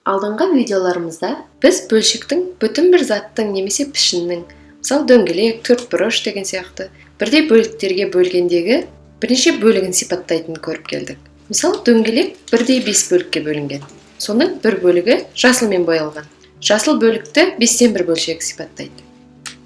Алдыңғы видеоларымызда біз бөлшектің бүтін бір заттың немесе пішіннің, мысалы дөңгелек, төртбұрыш деген сияқты бірдей бөліктерге бөлгендегі бірнеше бөлігін сипаттайтынын көріп келдік. Мысалы дөңгелек бірдей 5 бөлікке бөлінген. Соның бір бөлігі жасылмен боялған. Жасыл бөлікті 5-тен 1 бөлшегі сипаттайды.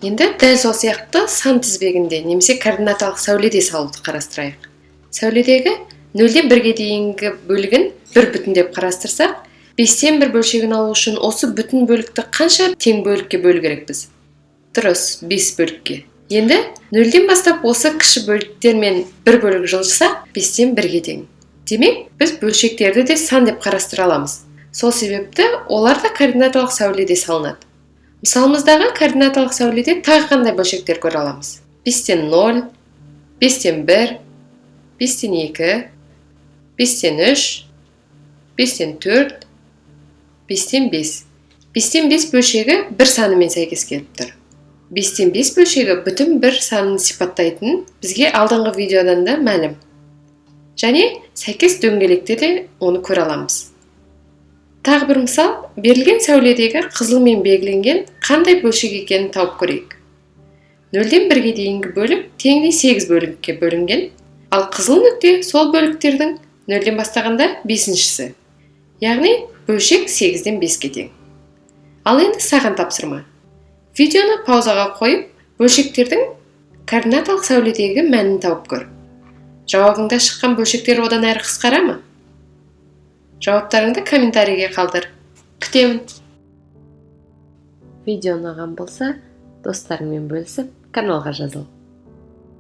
Енді дәл сол сияқты сан тізбегінде немесе координаталық сәуледе салуды қарастырайық. Сәуледегі 0-ден 1-ге дейінгі бөлігін бір бүтін деп қарастырсақ, 5-тен 1 бөлшегін алу үшін осы бүтін бөлікті қанша тең бөлікке бөлу керекпіз? Дұрыс, 5 бөлікке. Енді 0-ден бастап осы кіші бөліктермен бір бөлік жылжысақ, 5-тен 1-ге тең. Демек, біз бөлшектерді де сан деп қарастыра аламыз. Сол себепті олар да координаталық сәуледе салынады. Мысалымыздағы координаталық сәуледе тағы қандай бөлшектер көре аламыз? 5-тен 0, 5-тен 1, 5-тен 2, 5-тен 3, 5-тен 4, 5-тен 5. 5-тен 5 бөлшегі бір санымен сәйкес келіп тұр. 5-тен 5 бөлшегі бүтін бір санын сипаттайтын бізге алдыңғы видеодан да мәлім. Және сәйкес дөңгелекте де оны көре аламыз. Тағы бір мысал, берілген сәуледегі қызылмен белгіленген қандай бөлшек екенін тауып көрейік. 0-ден 1-ге дейінгі бөлік теңдей 8 бөлікке бөлінген, ал қызыл нүкте сол бөліктердің 0-ден бастағанда 5-шісі. Яғни бөлшек 8-ден 5-ге тең. Ал енді саған тапсырма. Видеоны паузаға қойып, бөлшектердің координаталық сәуледегі мәнін тауып көр. Жауабыңда шыққан бөлшектер одан әрі қысқара ма? Жауаптарыңды комментарийге қалдыр. Күтемін. Видео ұнаған болса, достарыңмен бөлісіп, каналға жазыл.